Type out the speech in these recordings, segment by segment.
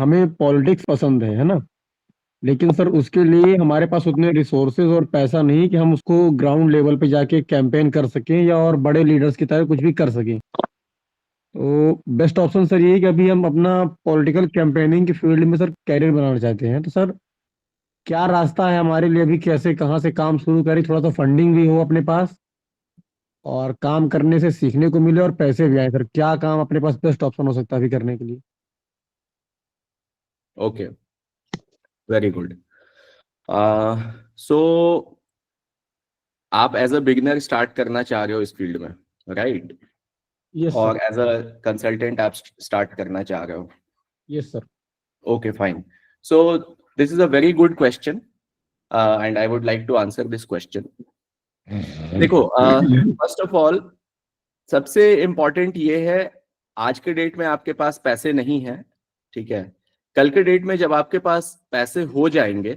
हमें पॉलिटिक्स पसंद है ना। लेकिन सर उसके लिए हमारे पास उतने रिसोर्सेज और पैसा नहीं कि हम उसको ग्राउंड लेवल पे जाके कैंपेन कर सकें या और बड़े लीडर्स की तरह कुछ भी कर सकें। तो बेस्ट ऑप्शन सर ये है कि अभी हम अपना पॉलिटिकल कैंपेनिंग की फील्ड में सर कैरियर बनाना चाहते हैं। तो सर क्या रास्ता है हमारे लिए, अभी कैसे कहाँ से काम शुरू करें, थोड़ा सा फंडिंग भी हो अपने पास और काम करने से सीखने को मिले और पैसे भी आए। सर क्या काम अपने पास बेस्ट ऑप्शन हो सकता है अभी करने के लिए? Okay, very good. सो आप एज अ बिगिनर स्टार्ट करना चाह रहे हो इस फील्ड में, राइट? Yes sir. और एज अ कंसल्टेंट आप स्टार्ट करना चाह रहे हो? Yes sir. Okay, fine. So this is a very good question and I would like to answer this question. देखो, फर्स्ट ऑफ ऑल सबसे इम्पोर्टेंट ये है, आज के डेट में आपके पास पैसे नहीं है, ठीक है? कल के डेट में जब आपके पास पैसे हो जाएंगे,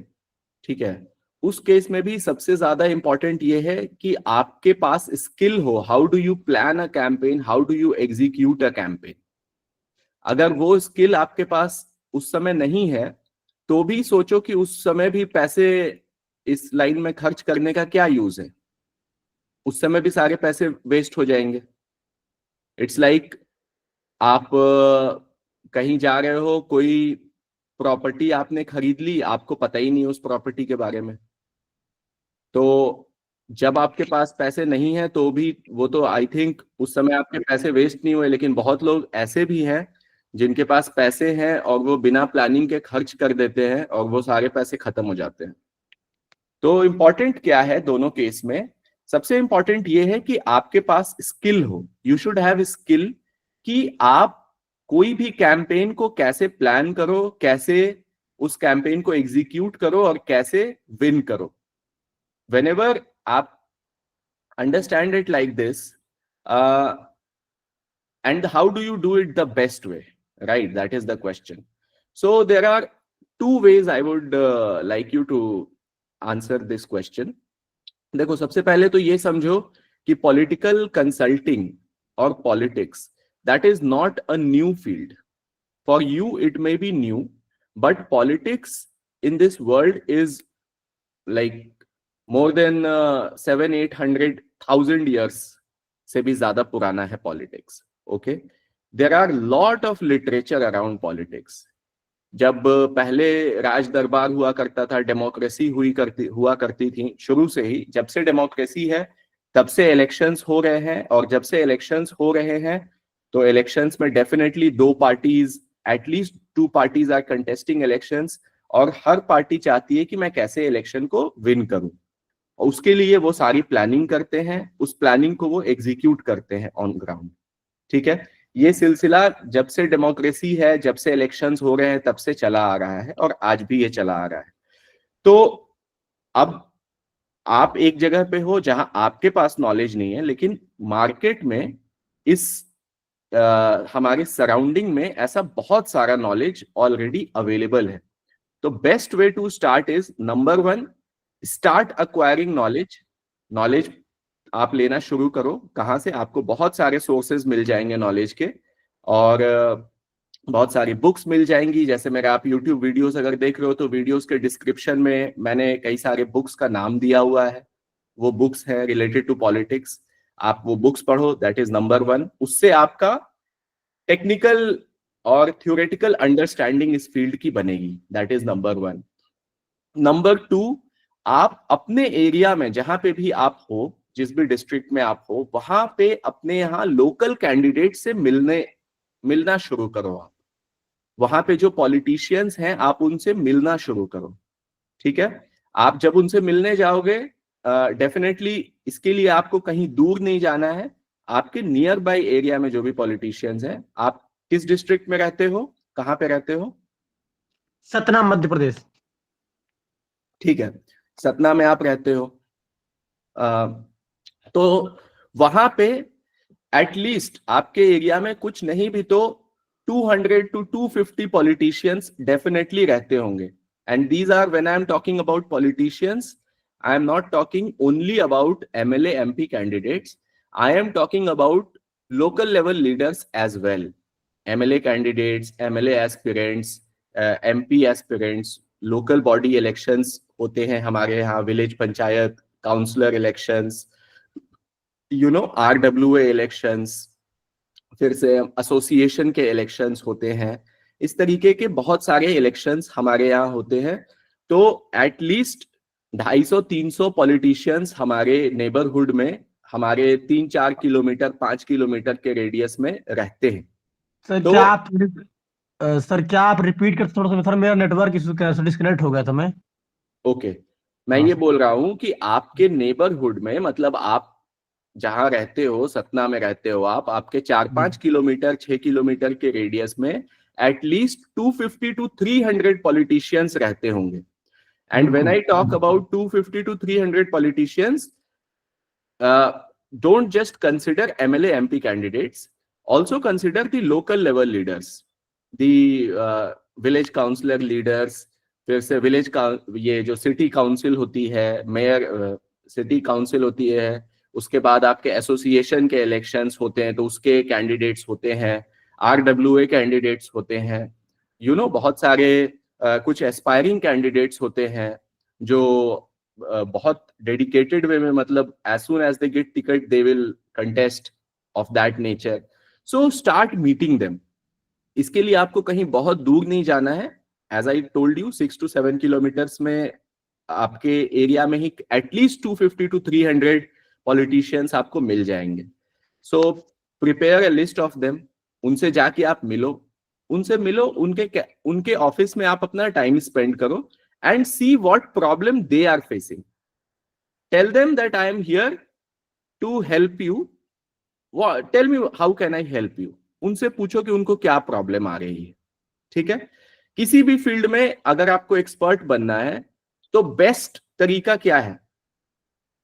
ठीक है, उस केस में भी सबसे ज्यादा इंपॉर्टेंट ये है कि आपके पास स्किल हो। How do you plan a campaign, how do you execute a campaign. अगर वो स्किल आपके पास उस समय नहीं है, तो भी सोचो कि उस समय भी पैसे इस लाइन में खर्च करने का क्या यूज है। उस समय भी सारे पैसे वेस्ट हो जाएंगे। इट्स लाइक आप कहीं जा रहे हो, कोई प्रॉपर्टी आपने खरीद ली, आपको पता ही नहीं उस प्रॉपर्टी के बारे में। तो जब आपके पास पैसे नहीं है तो भी, वो तो आई थिंक उस समय आपके पैसे वेस्ट नहीं हुए, लेकिन बहुत लोग ऐसे भी हैं जिनके पास पैसे हैं और वो बिना प्लानिंग के खर्च कर देते हैं और वो सारे पैसे खत्म हो जाते हैं। तो इम्पोर्टेंट क्या है दोनों केस में? सबसे इम्पोर्टेंट ये है कि आपके पास स्किल हो। यू शुड हैव स्किल कि आप कोई भी कैंपेन को कैसे प्लान करो, कैसे उस कैंपेन को एग्जीक्यूट करो और कैसे विन करो। whenever aap understand it like this, and how do you do it the best way, right? That is the question. So there are two ways I would like you to answer this question. देखो, सबसे पहले तो ये समझो कि political consulting और politics, that is not a new field. For you it may be new, but politics in this world is like more than 700-800,000 years से भी ज्यादा पुराना है politics. Okay, there are lot of literature around politics. जब पहले राज दरबार हुआ करता था, डेमोक्रेसी हुआ करती थी, शुरू से ही जब से डेमोक्रेसी है तब से इलेक्शंस हो रहे हैं. और जब से इलेक्शंस हो रहे हैं तो इलेक्शंस में डेफिनेटली दो parties, atleast two parties are contesting elections. और हर पार्टी चाहती है कि मैं कैसे इलेक्शन को विन करूं. और उसके लिए वो सारी प्लानिंग करते हैं, उस प्लानिंग को वो एग्जीक्यूट करते हैं ऑन ग्राउंड. ठीक है, ये सिलसिला जब से डेमोक्रेसी है, जब से इलेक्शंस हो रहे हैं, तब से चला आ रहा है और आज भी ये चला आ रहा है. तो अब आप एक जगह पे हो जहां आपके पास नॉलेज नहीं है, लेकिन मार्केट में इस हमारे सराउंडिंग में ऐसा बहुत सारा नॉलेज ऑलरेडी अवेलेबल है. तो best way to start is, number one, start acquiring knowledge. Knowledge आप लेना शुरू करो. कहाँ से? आपको बहुत सारे सोर्सेज मिल जाएंगे नॉलेज के, और बहुत सारी बुक्स मिल जाएंगी. जैसे मेरे आप यूट्यूब वीडियोस अगर देख रहे हो तो वीडियोस के डिस्क्रिप्शन में मैंने कई सारे बुक्स का नाम दिया हुआ है. वो बुक्स हैं रिलेटेड टू पॉलिटिक्स. आप वो बुक्स पढ़ो, दैट इज नंबर वन. उससे आपका टेक्निकल और थ्योरेटिकल अंडरस्टैंडिंग इस फील्ड की बनेगी. That is number one. Number two, आप अपने एरिया में जहां पे भी आप हो, जिस भी डिस्ट्रिक्ट में आप हो, वहां पे अपने यहाँ लोकल कैंडिडेट से मिलना शुरू करो. आप वहां पे जो पॉलिटिशियंस हैं आप उनसे मिलना शुरू करो. ठीक है, आप जब उनसे मिलने जाओगे, डेफिनेटली इसके लिए आपको कहीं दूर नहीं जाना है. आपके नियर बाय एरिया में जो भी पॉलिटिशियंस हैं, आप किस डिस्ट्रिक्ट में रहते हो, कहाँ पे रहते हो? सतना, मध्य प्रदेश। ठीक है, सतना में आप रहते हो. तो वहां पे एटलीस्ट आपके एरिया में कुछ नहीं भी तो 200 to 250 पॉलिटिशियंस डेफिनेटली रहते होंगे. And these are, when I am talking about politicians, I am not talking only about MLA MP candidates. I am talking about local level leaders as well. MLA candidates, MLA aspirants, MP aspirants, local body elections होते हैं हमारे यहाँ, village panchayat, councillor elections, RWA elections, फिर से association के elections होते हैं। इस तरीके के बहुत सारे इलेक्शंस हमारे यहाँ होते हैं। तो एटलीस्ट 250-300 पॉलिटिशियंस हमारे नेबरहुड में, हमारे 3-4 किलोमीटर 5 किलोमीटर के रेडियस में रहते हैं। सर तो क्या आप रिपीट कर थोड़ा सा? सर मेरा नेटवर्क इशू डिस्कनेक्ट हो गया था मैं। ओके, मैं हाँ ये बोल रहा हूं कि आपके नेबरहुड में, मतलब आप जहां रहते हो, सतना में रहते हो आप, आपके 4-5 किलोमीटर 6 किलोमीटर के रेडियस में एटलीस्ट 250 to 300 पॉलिटिशियंस रहते होंगे। And when I talk about 250 to 300 politicians, don't just consider MLA MP candidates, also consider the local level leaders, the village councillor leaders, फिर से विलेज का ये जो सिटी काउंसिल होती है, मेयर सिटी काउंसिल होती है, उसके बाद आपके एसोसिएशन के इलेक्शंस होते हैं तो उसके कैंडिडेट्स होते हैं, RWA कैंडिडेट्स होते हैं, बहुत सारे कुछ एस्पायरिंग कैंडिडेट्स होते हैं जो बहुत डेडिकेटेड वे में, मतलब as soon as they get ticket they will contest of that nature. So start meeting them. इसके लिए आपको कहीं बहुत दूर नहीं जाना है। As I told you, 6 to 7 kilometres में आपके एरिया में ही एटलीस्ट 250 to 300 पॉलिटिशियंस आपको मिल जाएंगे। So prepare a list of them, उनसे जाके आप मिलो, उनके ऑफिस में आप अपना टाइम स्पेंड करो and see what problem they are facing. Tell them that I am here to help you. Tell me how can I help you. उनसे पूछो कि उनको क्या प्रॉब्लम आ रही है। ठीक है, किसी भी फील्ड में अगर आपको एक्सपर्ट बनना है तो बेस्ट तरीका क्या है?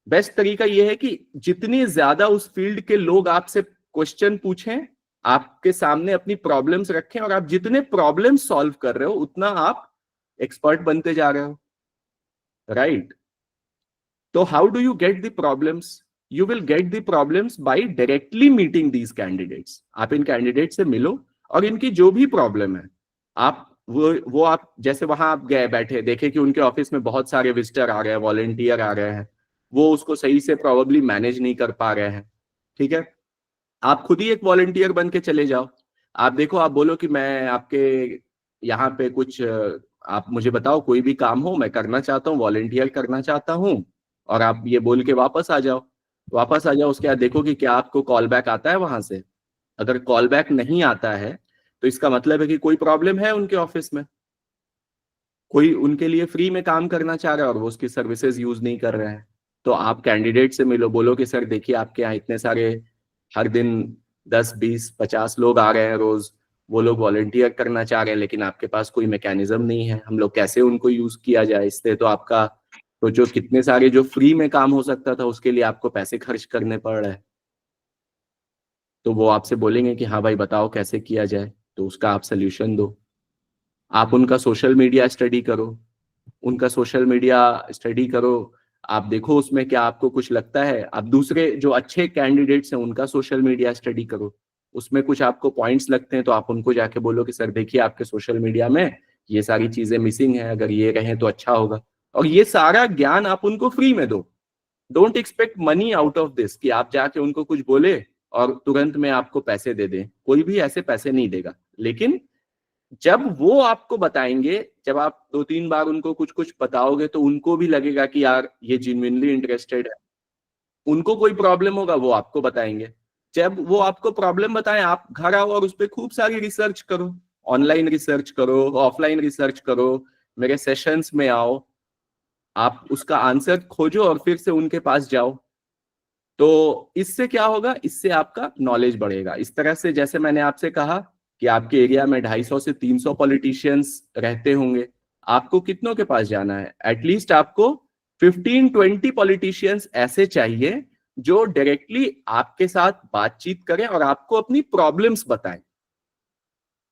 बेस्ट तरीका यह है कि जितनी ज्यादा उस फील्ड के लोग आपसे क्वेश्चन पूछें, आपके सामने अपनी प्रॉब्लम्स रखें, और आप जितने प्रॉब्लम सॉल्व कर रहे हो उतना आप एक्सपर्ट बनते जा रहे हो, राइट? तो how do you get the problems? You will get the problems bye directly meeting these candidates. आप इन कैंडिडेट से मिलो और इनकी जो भी प्रॉब्लम है आप वो आप जैसे वहां आप गए बैठे, देखे कि उनके ऑफिस में बहुत सारे विजिटर आ रहे हैं, वॉलंटियर आ रहे हैं, वो उसको सही से प्रोबेबली मैनेज नहीं कर पा रहे हैं। ठीक है, आप खुद ही एक वॉलंटियर बन के चले जाओ। आप देखो, आप बोलो कि मैं आपके यहाँ पे कुछ, आप मुझे बताओ कोई भी काम हो, मैं करना चाहता हूँ, वॉलंटियर करना चाहता हूँ, और आप ये बोल के वापस आ जाओ। उसके बाद देखो कि क्या आपको कॉल बैक आता है वहां से। अगर कॉल बैक नहीं आता है तो इसका मतलब है कि कोई प्रॉब्लम है उनके ऑफिस में, कोई उनके लिए फ्री में काम करना चाह रहा है और वो उसकी सर्विसेज यूज नहीं कर रहे हैं। तो आप कैंडिडेट से मिलो, बोलो कि सर देखिए, आपके यहाँ इतने सारे हर दिन 10, 20, 50 लोग आ रहे हैं रोज, वो लोग वॉलंटियर करना चाह रहे हैं, लेकिन आपके पास कोई मैकेनिज्म नहीं है, हम लोग कैसे उनको यूज किया जाए? इससे तो आपका तो जो कितने सारे जो फ्री में काम हो सकता था उसके लिए आपको पैसे खर्च करने पड़ रहे हैं। तो वो आपसे बोलेंगे कि हाँ भाई बताओ कैसे किया जाए, तो उसका आप सोल्यूशन दो। आप उनका सोशल मीडिया स्टडी करो, आप देखो उसमें क्या आपको कुछ लगता है। आप दूसरे जो अच्छे कैंडिडेट्स हैं उनका सोशल मीडिया स्टडी करो, उसमें कुछ आपको पॉइंट्स लगते हैं तो आप उनको जाके बोलो कि सर देखिए, आपके सोशल मीडिया में ये सारी चीजें मिसिंग है, अगर ये रहे तो अच्छा होगा। और ये सारा ज्ञान आप उनको फ्री में दो। Don't expect money out of this, कि आप जाके उनको कुछ बोले और तुरंत में आपको पैसे दे दें। कोई भी ऐसे पैसे नहीं देगा। लेकिन जब वो आपको बताएंगे, जब आप 2-3 बार उनको कुछ कुछ बताओगे तो उनको भी लगेगा कि यार ये जेन्युइनली इंटरेस्टेड है। उनको कोई प्रॉब्लम होगा वो आपको बताएंगे। जब वो आपको प्रॉब्लम बताएं, आप घर आओ और उस पर खूब सारी रिसर्च करो, ऑनलाइन रिसर्च करो, ऑफलाइन रिसर्च करो, मेरे सेशंस में आओ, आप उसका आंसर खोजो और फिर से उनके पास जाओ। तो इससे क्या होगा? इससे आपका नॉलेज बढ़ेगा। इस तरह से जैसे मैंने आपसे कहा कि आपके एरिया में 250 से 300 पॉलिटिशियंस रहते होंगे, आपको कितनों के पास जाना है? एटलीस्ट आपको 15-20 पॉलिटिशियंस ऐसे चाहिए जो डायरेक्टली आपके साथ बातचीत करें और आपको अपनी प्रॉब्लम्स बताएं।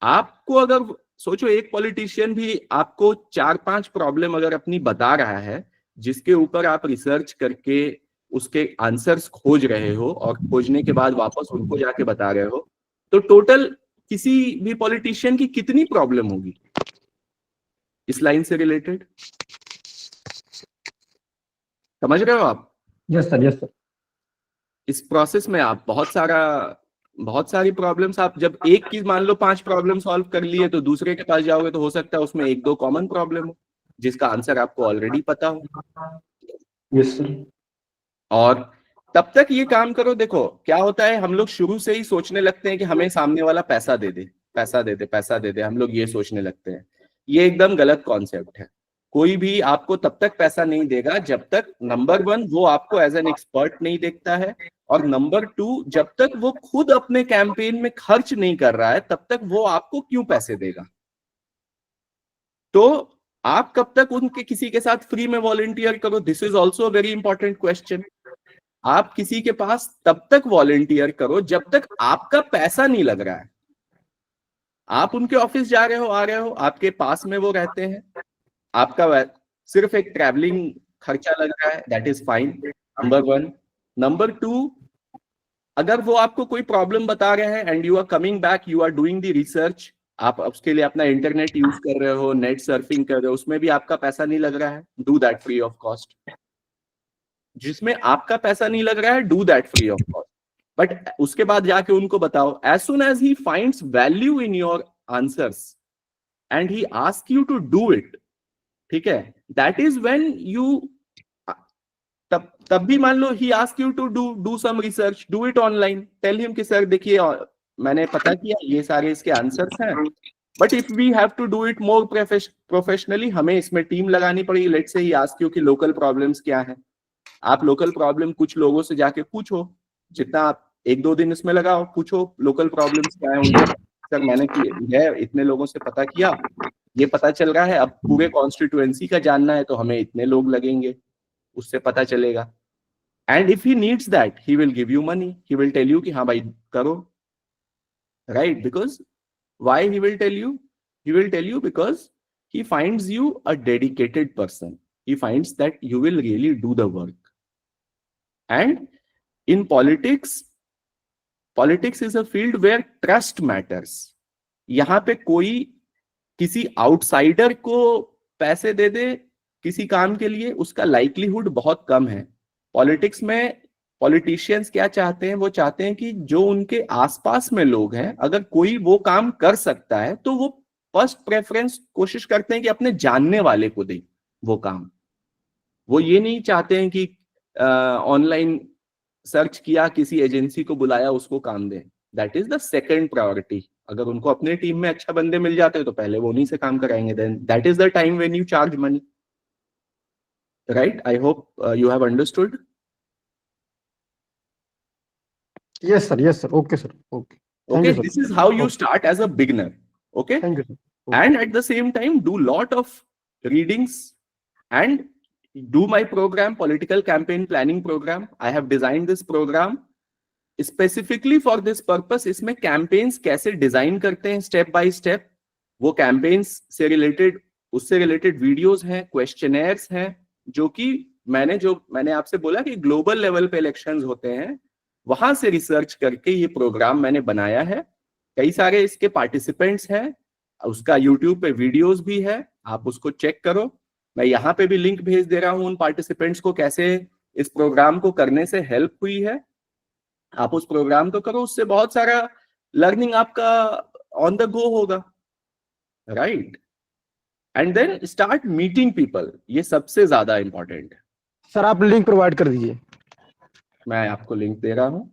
आपको अगर सोचो, एक पॉलिटिशियन भी आपको 4-5 प्रॉब्लम अगर अपनी बता रहा है, जिसके ऊपर आप रिसर्च करके उसके आंसर्स खोज रहे हो और खोजने के बाद वापस उनको जाके बता रहे हो, तो टोटल किसी भी पॉलिटिशियन की कितनी प्रॉब्लम होगी? इस लाइन से रिलेटेड? समझ रहे हो आप? Yes sir, yes sir. इस प्रोसेस में आप बहुत सारी प्रॉब्लम्स, आप जब एक की मान लो 5 प्रॉब्लम सॉल्व कर लिए तो दूसरे के पास जाओगे तो हो सकता है उसमें 1-2 कॉमन प्रॉब्लम हो जिसका आंसर आपको ऑलरेडी पता हो। Yes sir. और तब तक ये काम करो। देखो क्या होता है, हम लोग शुरू से ही सोचने लगते हैं कि हमें सामने वाला पैसा दे दे, पैसा दे दे, पैसा दे दे, हम लोग ये सोचने लगते हैं। ये एकदम गलत कॉन्सेप्ट है। कोई भी आपको तब तक पैसा नहीं देगा जब तक नंबर 1 वो आपको एज एन एक्सपर्ट नहीं देखता है, और नंबर 2 जब तक वो खुद अपने कैंपेन में खर्च नहीं कर रहा है तब तक वो आपको क्यों पैसे देगा। तो आप कब तक उनके किसी के साथ फ्री में वॉलंटियर करो, this is also very important question. आप किसी के पास तब तक वॉलंटियर करो जब तक आपका पैसा नहीं लग रहा है। आप उनके ऑफिस जा रहे हो, आ रहे हो, आपके पास में वो रहते हैं, आपका सिर्फ एक ट्रैवलिंग खर्चा लग रहा है, that is fine, number 1। Number 2, अगर वो आपको कोई प्रॉब्लम बता रहे हैं and you are coming back, you are doing the research, आप उसके लिए अपना इंटरनेट यूज कर रहे हो, नेट सर्फिंग कर रहे हो, उसमें भी आपका पैसा नहीं लग रहा है, do that free of cost. जिसमें आपका पैसा नहीं लग रहा है, do that free of cost. But उसके बाद जाके उनको बताओ, as soon as he finds value in your answers and he ask you to do it, ठीक है, दैट इज व्हेन यू, तब भी मान लो he ask you to do some research, do it online, tell him कि sir देखिए मैंने पता किया ये सारे इसके आंसर्स हैं, but if we have to do it more professionally, हमें इसमें टीम लगानी पड़ेगी। Let's say he ask you कि लोकल प्रॉब्लम्स क्या है, आप लोकल प्रॉब्लम कुछ लोगों से जाके पूछो, जितना आप 1-2 दिन इसमें लगाओ, पूछो लोकल प्रॉब्लम्स क्या है उनसे, सर मैंने इतने लोगों से पता किया, ये पता चल रहा है, अब पूरे कॉन्स्टिट्यूएंसी का जानना है तो हमें इतने लोग लगेंगे, उससे पता चलेगा। And if he needs that he will give you money, he will tell you कि हाँ भाई करो, right? Because why he will tell you, he will tell you because he finds you a dedicated person, he finds that you will really do the work. And in politics is a field where trust matters. यहां पे कोई किसी outsider को पैसे दे दे किसी काम के लिए, उसका लाइक्लीहुड बहुत कम है। पॉलिटिक्स में पॉलिटिशियंस क्या चाहते हैं, वो चाहते हैं कि जो उनके आसपास में लोग हैं, अगर कोई वो काम कर सकता है तो वो फर्स्ट प्रेफरेंस कोशिश करते हैं कि अपने जानने वाले को दें वो काम। वो ये नहीं चाहते हैं कि ऑनलाइन सर्च किया, किसी एजेंसी को बुलाया, उसको काम दें। That is the second priority. अगर उनको अपने टीम में अच्छा बंदे मिल जाते हैं तो पहले वो उन्हीं से काम कराएंगे, then that is the time when you charge money, right? I hope you have understood. Yes sir, yes sir, okay sir, okay, thank Okay, you this sir. is how you start as a beginner. Okay, thank you sir. and at the same time do lot of readings and do my program, political campaign planning program. I have designed this program specifically for this purpose. इसमें campaigns कैसे design करते हैं step by step, वो campaigns से related, उससे related videos हैं, questioners हैं, जो कि मैंने आपसे बोला कि ग्लोबल लेवल पे इलेक्शंस होते हैं, वहां से रिसर्च करके ये प्रोग्राम मैंने बनाया है। कई सारे इसके पार्टिसिपेंट्स हैं, उसका यूट्यूब पे वीडियोस भी है, आप उसको चेक करो। मैं यहाँ पे भी लिंक भेज दे रहा हूँ उन पार्टिसिपेंट्स को, कैसे इस प्रोग्राम को करने से हेल्प हुई है। आप उस प्रोग्राम को करो, उससे बहुत सारा लर्निंग आपका ऑन द गो होगा, right? And then start meeting people, ये सबसे ज्यादा इंपॉर्टेंट है। सर आप लिंक प्रोवाइड कर दीजिए। मैं आपको लिंक दे रहा हूं।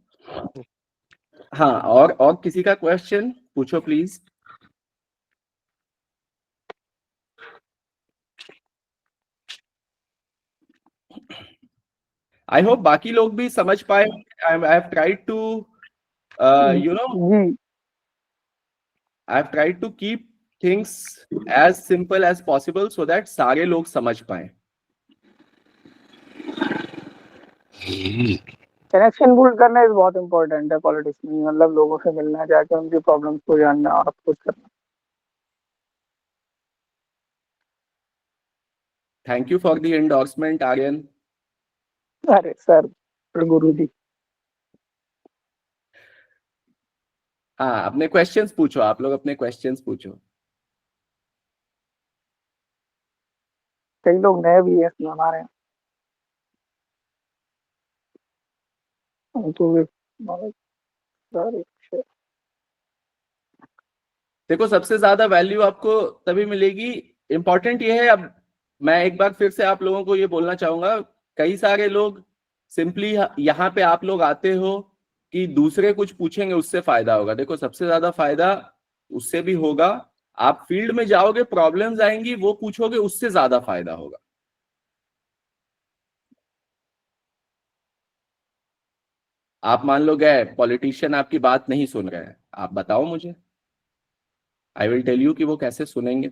हाँ, और किसी का क्वेश्चन पूछो प्लीज। आई होप बाकी लोग भी समझ पाए। I have tried to you know जी I have tried to keep things as simple as possible so that सारे लोग समझ पाए। कनेक्शन बिल्ड करना इज बहुत इंपॉर्टेंट है पॉलिटिक्स में, मतलब लोगों से मिलना, जाके उनकी प्रॉब्लम्स को जानना और कुछ करना। Thank you for the endorsement Aryan. अरे सर, गुरु जी। हाँ, अपने क्वेश्चंस पूछो, आप लोग अपने क्वेश्चंस पूछो। कई लोग नए भी हैं इसमें हमारे यहाँ, तो भी बहुत सारे अच्छे। देखो सबसे ज्यादा वैल्यू आपको तभी मिलेगी, इंपॉर्टेंट ये है। अब मैं एक बार फिर से आप लोगों को ये बोलना चाहूंगा, कई सारे लोग सिंपली यहाँ पे आप लोग आते हो कि दूसरे कुछ पूछेंगे उससे फायदा होगा। देखो सबसे ज्यादा फायदा उससे भी होगा, आप फील्ड में जाओगे, प्रॉब्लम्स आएंगी, वो पूछोगे, उससे ज्यादा फायदा होगा। आप मान लो गए, पॉलिटिशियन आपकी बात नहीं सुन रहे हैं, आप बताओ मुझे, आई विल टेल यू कि वो कैसे सुनेंगे।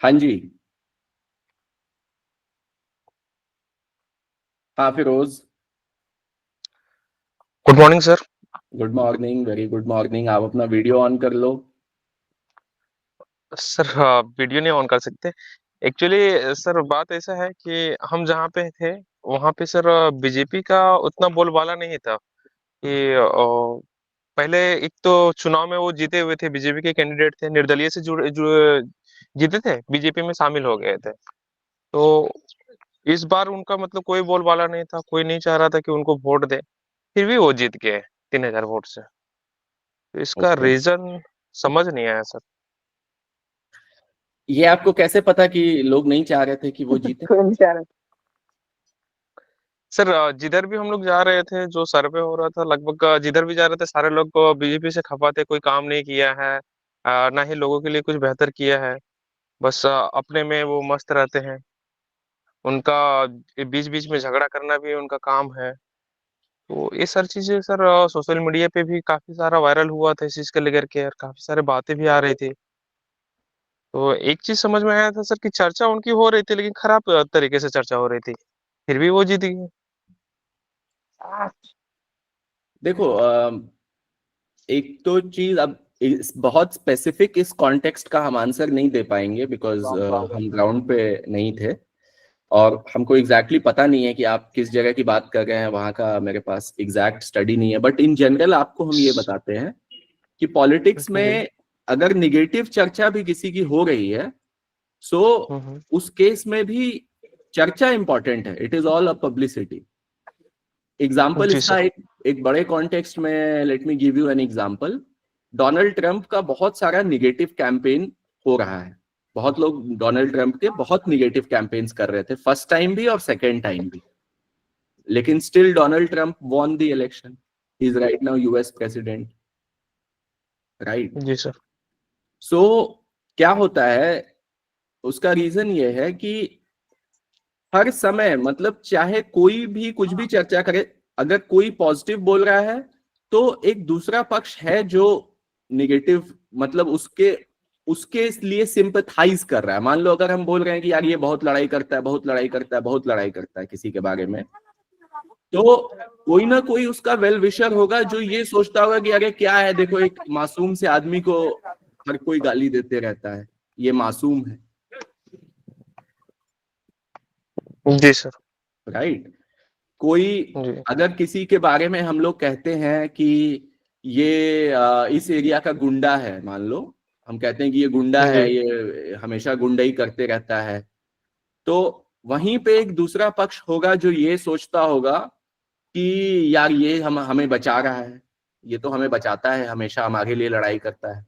हाँ जी, हाँ Firoz. Good morning sir. Good morning, very good morning. आप अपना वीडियो ऑन कर लो। सर वीडियो नहीं ऑन कर सकते एक्चुअली। सर बात ऐसा है कि हम जहाँ पे थे वहाँ पे सर बीजेपी का उतना बोलबाला नहीं था कि पहले एक तो चुनाव में वो जीते हुए थे, बीजेपी के कैंडिडेट थे, निर्दलीय से जीते थे, बीजेपी में शामिल हो गए थे। तो इस बार उनका मतलब कोई बोलबाला नहीं था, कोई नहीं चाह रहा था कि उनको वोट दे, फिर भी वो जीत गए 3,000 वोट से। तो इसका ओके, रीजन समझ नहीं आया सर। ये आपको कैसे पता कि लोग नहीं चाह रहे थे कि वो जीते? कोई नहीं चाह रहा। सर जिधर भी हम लोग जा रहे थे, जो सर्वे हो रहा था, लगभग जिधर भी जा रहे थे सारे लोग बीजेपी से खफा थे, कोई काम नहीं किया है, ना ही लोगों के लिए कुछ बेहतर किया है, बस अपने में वो मस्त रहते हैं। उनका बीच बीच में झगड़ा करना भी उनका काम है। तो ये सारी चीजें सर सोशल मीडिया पे भी काफी सारा वायरल हुआ था इस चीज को लेकर के, और काफी सारे बातें भी आ रही थी। तो एक चीज समझ में आया था सर कि चर्चा उनकी हो रही थी, लेकिन खराब तरीके से चर्चा हो रही थी, फिर भी वो जीत गई। देखो एक तो चीज, अब बहुत स्पेसिफिक इस कॉन्टेक्स्ट का हम आंसर नहीं दे पाएंगे बिकॉज हम ग्राउंड पे नहीं थे और हमको एग्जैक्टली पता नहीं है कि आप किस जगह की बात कर रहे हैं, वहां का मेरे पास एग्जैक्ट स्टडी नहीं है। बट इन जनरल आपको हम ये बताते हैं कि पॉलिटिक्स जी। में अगर निगेटिव चर्चा भी किसी की हो रही है, सो हम्म। उस केस में भी चर्चा इंपॉर्टेंट है, it is all a publicity. Example जी इसका सर। एक बड़े कॉन्टेक्स्ट में, let me give you an example. Donald Trump का बहुत सारा निगेटिव कैंपेन हो रहा है, बहुत लोग डोनाल्ड ट्रंप के बहुत निगेटिव कैंपेन्स कर रहे थे, फर्स्ट टाइम भी और सेकेंड टाइम भी, लेकिन still Donald Trump won the election, he is right now US president, right? जी सर। सो क्या होता है, उसका रीजन ये है कि हर समय, मतलब चाहे कोई भी कुछ भी चर्चा करे, अगर कोई पॉजिटिव बोल रहा है तो एक दूसरा पक्ष है जो निगेटिव, मतलब उसके उसके लिए सिंपथाइज कर रहा है। मान लो अगर हम बोल रहे हैं कि यार ये बहुत लड़ाई करता है, बहुत लड़ाई करता है, बहुत लड़ाई करता है किसी के बारे में, तो कोई ना कोई उसका वेल विशर होगा जो ये सोचता होगा कि अरे क्या है, देखो एक मासूम से आदमी को हर कोई गाली देते रहता है, ये मासूम है, जी सर। राइट? कोई जी। अगर किसी के बारे में हम लोग कहते हैं कि ये इस एरिया का गुंडा है, मान लो हम कहते हैं कि ये गुंडा है, जी। ये हमेशा गुंडाई करते रहता है, तो वहीं पे एक दूसरा पक्ष होगा जो ये सोचता होगा कि यार ये हमें बचा रहा है, ये तो हमें बचाता है, हमेशा हमारे लिए लड़ाई करता है।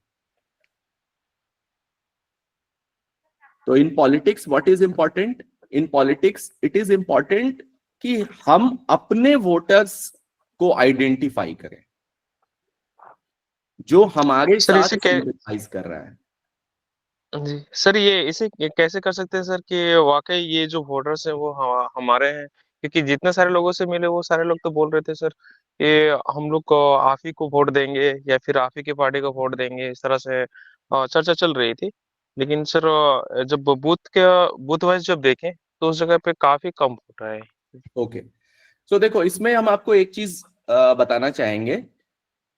तो in politics what is important? In politics it is important कि हम अपने वोटर्स को आइडेंटिफाई करें जो हमारे सर इसे साथ सिंपथाइज कर रहा है। जी सर, ये कैसे कर सकते हैं सर कि वाकई ये जो वोटर्स है वो हमारे हैं? क्योंकि जितने सारे लोगों से मिले वो सारे लोग तो बोल रहे थे सर ये हम लोग को आप ही को वोट देंगे या फिर आप ही की पार्टी को वोट देंगे, इस तरह से चर्चा चल रही थी। लेकिन सर जब बूथ वाइज जब देखें तो उस जगह पे काफी कम वोट आए। ओके, सो देखो इसमें हम आपको एक चीज बताना चाहेंगे।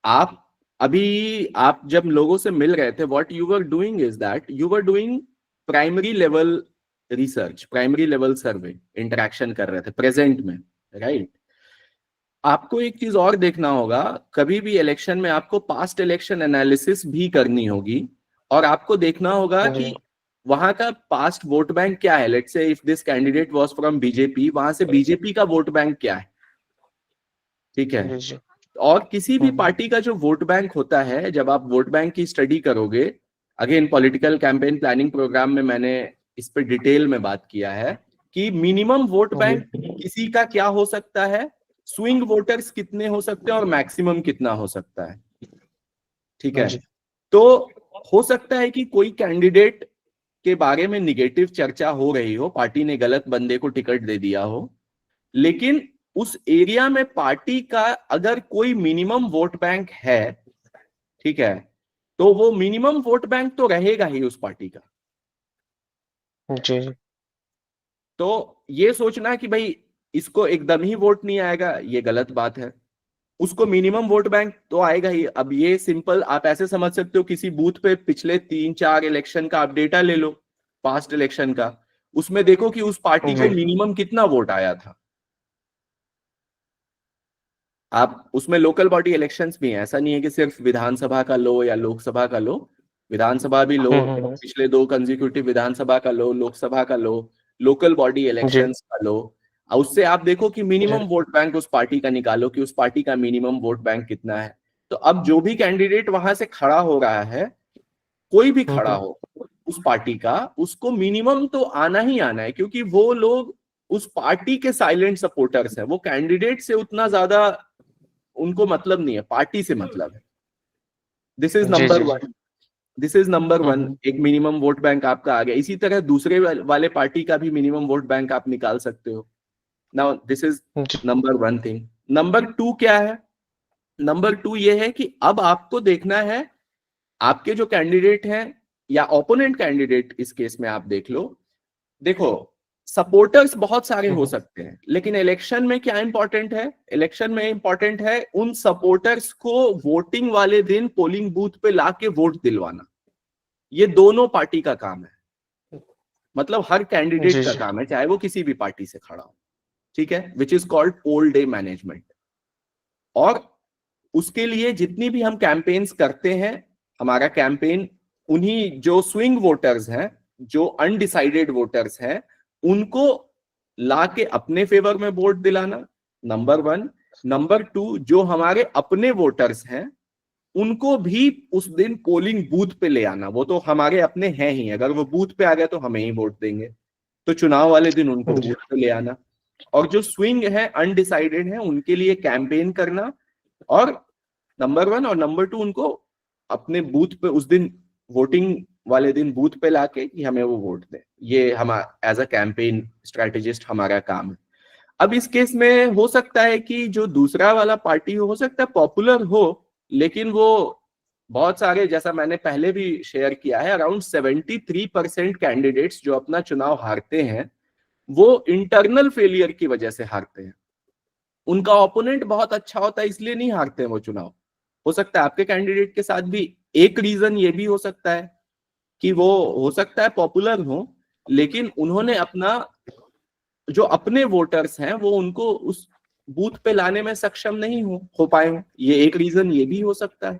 आप अभी आप जब लोगों से मिल रहे थे, what you were doing is that you were doing primary level research, primary level survey, interaction कर रहे थे प्रेजेंट में, राइट? आपको एक चीज और देखना होगा, कभी भी इलेक्शन में आपको पास्ट इलेक्शन एनालिसिस भी करनी होगी, और आपको देखना होगा जी। कि वहां का पास्ट वोट बैंक क्या है। Let's say if this candidate was from BJP, वहां से बीजेपी का वोट बैंक क्या है, ठीक है। जी जी। और किसी भी पार्टी का जो वोट बैंक होता है, जब आप वोट बैंक की स्टडी करोगे, again political campaign planning program में मैंने इस पे डिटेल में बात किया है कि मिनिमम वोट बैंक किसी का क्या हो सकता है, स्विंग वोटर्स कितने हो सकते हैं, और मैक्सिमम कितना हो सकता है, ठीक है। जी। तो हो सकता है कि कोई कैंडिडेट के बारे में निगेटिव चर्चा हो रही हो, पार्टी ने गलत बंदे को टिकट दे दिया हो, लेकिन उस एरिया में पार्टी का अगर कोई मिनिमम वोट बैंक है, ठीक है, तो वो मिनिमम वोट बैंक तो रहेगा ही उस पार्टी का। जी जी। तो ये सोचना कि भाई इसको एकदम ही वोट नहीं आएगा, ये गलत बात है। उसको मिनिमम वोट बैंक तो आएगा ही। अब ये सिंपल आप ऐसे समझ सकते हो, किसी बूथ पे पिछले 3-4 इलेक्शन का आप डेटा ले लो, पास्ट इलेक्शन का, उसमें देखो कि उस पार्टी को जी। मिनिमम कितना वोट आया था। आप उसमें लोकल बॉडी इलेक्शंस भी हैं, ऐसा नहीं है कि सिर्फ विधानसभा का लो या लोकसभा का लो, विधानसभा भी लो, पिछले 2 कंसेक्यूटिव विधानसभा का लो, लोकसभा का लो, लोकल बॉडी इलेक्शंस का लो, और उससे आप देखो कि मिनिमम वोट बैंक उस पार्टी का निकालो कि उस पार्टी का मिनिमम वोट बैंक कितना है। तो अब जो भी कैंडिडेट वहां से खड़ा हो रहा है, कोई भी खड़ा हो उस पार्टी का, उसको मिनिमम तो आना ही आना है, क्योंकि वो लोग उस पार्टी के साइलेंट सपोर्टर्स हैं, वो कैंडिडेट से उतना ज्यादा उनको मतलब नहीं है, पार्टी से मतलब है। दिस इज जी नंबर जी। One, this is number one. एक मिनिमम वोट बैंक आपका आ गया। इसी तरह दूसरे वाले पार्टी का भी मिनिमम वोट बैंक आप निकाल सकते हो। नाउ दिस इज जी number one thing. Number two क्या है? नंबर टू ये है कि अब आपको देखना है आपके जो कैंडिडेट हैं या ओपोनेंट कैंडिडेट, इस केस में आप देख लो, देखो सपोर्टर्स बहुत सारे हो सकते हैं, लेकिन इलेक्शन में क्या इंपॉर्टेंट है? इलेक्शन में इंपॉर्टेंट है उन सपोर्टर्स को वोटिंग वाले दिन पोलिंग बूथ पे लाके वोट दिलवाना। ये दोनों पार्टी का काम है, मतलब हर कैंडिडेट का काम है, चाहे वो किसी भी पार्टी से खड़ा हो, ठीक है, which is called poll day management. और उसके लिए जितनी भी हम कैंपेन्स करते हैं, हमारा कैंपेन उन्हीं जो स्विंग वोटर्स हैं, जो अनडिसाइडेड वोटर्स हैं, उनको लाके अपने फेवर में वोट दिलाना, नंबर वन। नंबर टू, जो हमारे अपने वोटर्स हैं उनको भी उस दिन पोलिंग बूथ पे ले आना। वो तो हमारे अपने हैं ही, अगर वो बूथ पे आ गया तो हमें ही वोट देंगे, तो चुनाव वाले दिन उनको बूथ पे ले आना। और जो स्विंग है, अनडिसाइडेड है, उनके लिए कैंपेन करना, और नंबर वन और नंबर टू, उनको अपने बूथ पे उस दिन, वोटिंग वाले दिन बूथ पे लाके कि हमें वो वोट दें। ये हमारा एज अ कैंपेन स्ट्रेटेजिस्ट हमारा काम है। अब इस केस में हो सकता है कि जो दूसरा वाला पार्टी हो सकता है पॉपुलर हो, लेकिन वो बहुत सारे, जैसा मैंने पहले भी शेयर किया है, अराउंड 73% कैंडिडेट्स जो अपना चुनाव हारते हैं, वो इंटरनल फेलियर की वजह से हारते हैं। उनका ओपोनेंट बहुत अच्छा होता है, इसलिए नहीं हारते हैं वो चुनाव। हो सकता है आपके कैंडिडेट के साथ भी एक रीजन ये भी हो सकता है कि वो हो सकता है पॉपुलर हो, लेकिन उन्होंने अपना जो अपने वोटर्स हैं वो उनको उस बूथ पे लाने में सक्षम नहीं हो पाए हो। ये एक रीजन ये भी हो सकता है।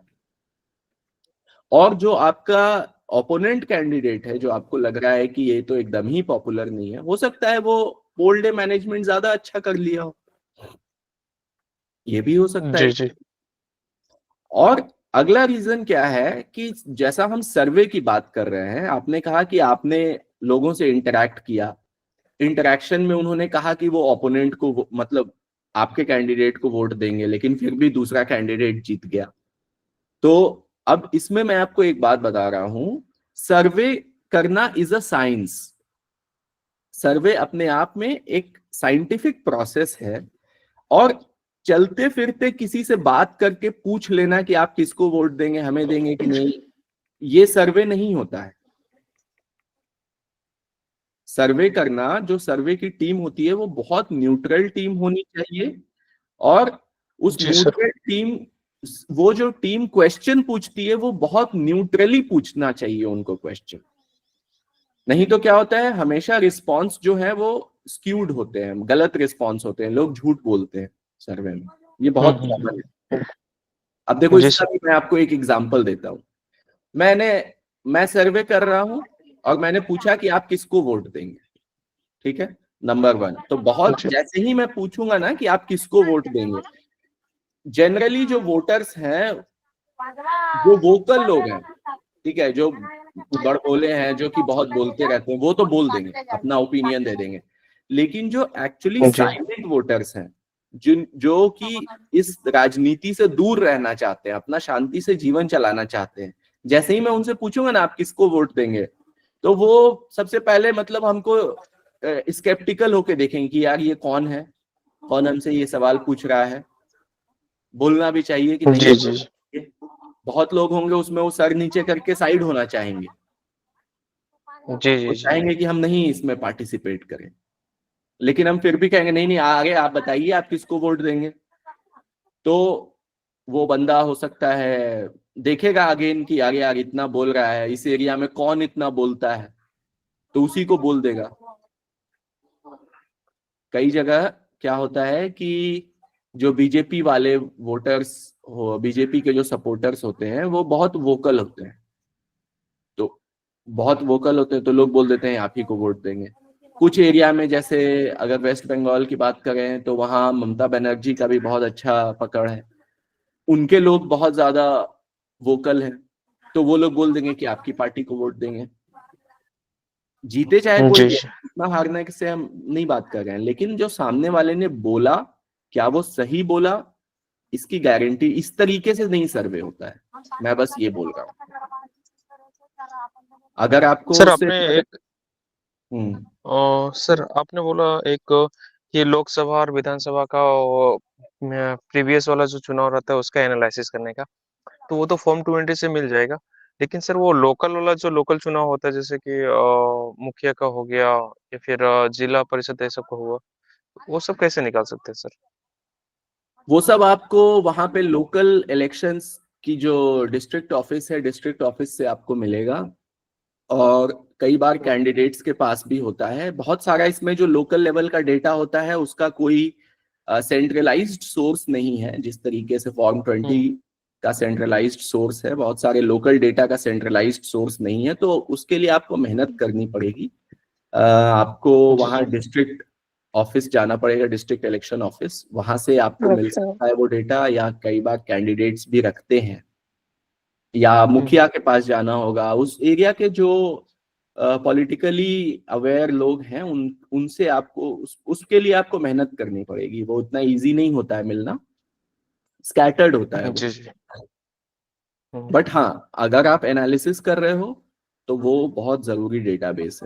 और जो आपका ओपोनेंट कैंडिडेट है, जो आपको लग रहा है कि ये तो एकदम ही पॉपुलर नहीं है, हो सकता है वो पोल डे मैनेजमेंट ज्यादा अच्छा कर लिया हो, ये भी हो सकता है। जी जी। और अगला रीजन क्या है कि जैसा हम सर्वे की बात कर रहे हैं, आपने कहा कि आपने लोगों से इंटरैक्ट किया, इंटरैक्शन में उन्होंने कहा कि वो ओपोनेंट को, मतलब आपके कैंडिडेट को वोट देंगे, लेकिन फिर भी दूसरा कैंडिडेट जीत गया। तो अब इसमें मैं आपको एक बात बता रहा हूं, सर्वे करना इज अ साइंस। सर्वे अपने आप में एक साइंटिफिक प्रोसेस है, और चलते फिरते किसी से बात करके पूछ लेना कि आप किसको वोट देंगे, हमें देंगे कि नहीं, ये सर्वे नहीं होता है। सर्वे करना, जो सर्वे की टीम होती है, वो बहुत न्यूट्रल टीम होनी चाहिए, और उस जी सर। न्यूट्रल टीम, वो जो टीम क्वेश्चन पूछती है वो बहुत न्यूट्रली पूछना चाहिए उनको क्वेश्चन। नहीं तो क्या होता है, हमेशा रिस्पॉन्स जो है वो स्क्यूड होते हैं, गलत रिस्पॉन्स होते हैं, लोग झूठ बोलते हैं सर्वे में। ये बहुत हम्म, कॉमन है। अब देखो जी इसका सर। भी मैं आपको एक एग्जांपल देता हूँ। मैं सर्वे कर रहा हूँ और मैंने पूछा कि आप किसको वोट देंगे, ठीक है, नंबर 1। तो बहुत जी जैसे ही मैं पूछूंगा ना कि आप किसको वोट देंगे, जनरली जो वोटर्स हैं, जो वोकल लोग हैं, ठीक है, जो बड़बोले हैं, जो कि बहुत बोलते रहते हैं, वो तो बोल देंगे, अपना ओपिनियन दे देंगे। लेकिन जो एक्चुअली जी साइलेंट वोटर्स हैं, जिन जो कि इस राजनीति से दूर रहना चाहते हैं, अपना शांति से जीवन चलाना चाहते हैं, जैसे ही मैं उनसे पूछूंगा ना आप किसको वोट देंगे, तो वो सबसे पहले मतलब हमको स्केप्टिकल होके देखेंगे कि यार ये कौन है, कौन हमसे ये सवाल पूछ रहा है, बोलना भी चाहिए कि नहीं जी जी बोलना चाहिए। बहुत लोग होंगे उसमें वो सर नीचे करके साइड होना चाहेंगे, जी वो जी जी चाहेंगे कि हम नहीं इसमें पार्टिसिपेट करें। लेकिन हम फिर भी कहेंगे नहीं नहीं, आगे आप बताइए आप किसको वोट देंगे। तो वो बंदा हो सकता है देखेगा आगे इनकी, आगे आगे इतना बोल रहा है, इस एरिया में कौन इतना बोलता है, तो उसी को बोल देगा। कई जगह क्या होता है कि जो बीजेपी वाले वोटर्स हो, बीजेपी के जो सपोर्टर्स होते हैं, वो बहुत वोकल होते हैं। तो बहुत वोकल होते हैं तो लोग बोल देते हैं आप ही को वोट देंगे। कुछ एरिया में, जैसे अगर वेस्ट बंगाल की बात करें, तो वहाँ ममता बनर्जी का भी बहुत अच्छा पकड़ है, उनके लोग बहुत ज्यादा वोकल हैं, तो वो लोग बोल देंगे कि आपकी पार्टी को वोट देंगे। जीते चाहे कोई जी भी, जी इतना हारने से हम नहीं बात कर रहे हैं, लेकिन जो सामने वाले ने बोला, क्या वो सही बोला, इसकी गारंटी इस तरीके से नहीं सर्वे होता है। मैं बस ये बोल रहा हूँ, अगर आपको सर उससे आपने एक हम्म सर आपने बोला एक कि लोकसभा और विधानसभा का प्रीवियस वाला जो चुनाव रहता है उसका एनालिसिस करने का, तो वो तो फॉर्म 20 से मिल जाएगा। लेकिन सर वो लोकल वाला जो लोकल चुनाव होता है, जैसे कि मुखिया का हो गया या फिर जिला परिषद ऐसा का हुआ, वो सब कैसे निकाल सकते हैं सर? वो सब आपको वहां पे लोकल इलेक्शंस की जो डिस्ट्रिक्ट ऑफिस है, डिस्ट्रिक्ट ऑफिस से आपको मिलेगा। और कई बार कैंडिडेट्स के पास भी होता है बहुत सारा। इसमें जो लोकल लेवल का डेटा होता है उसका कोई सेंट्रलाइज्ड सोर्स नहीं है, जिस तरीके से फॉर्म 20 का सेंट्रलाइज्ड सोर्स है, बहुत सारे लोकल डेटा का सेंट्रलाइज्ड सोर्स नहीं है। तो उसके लिए आपको मेहनत करनी पड़ेगी। आपको जी वहाँ डिस्ट्रिक्ट ऑफिस जाना पड़ेगा, डिस्ट्रिक्ट इलेक्शन ऑफिस, वहां से आपको मिल अच्छा। सकता है वो डेटा, या कई बार कैंडिडेट्स भी रखते हैं, या मुखिया के पास जाना होगा। उस एरिया के जो पॉलिटिकली अवेयर लोग हैं, उनसे आपको उसके लिए आपको मेहनत करनी पड़ेगी। वो उतना इजी नहीं होता है मिलना, स्कैटर्ड होता है वो। जी जी बट हाँ, अगर आप एनालिसिस कर रहे हो तो वो बहुत जरूरी डेटाबेस है।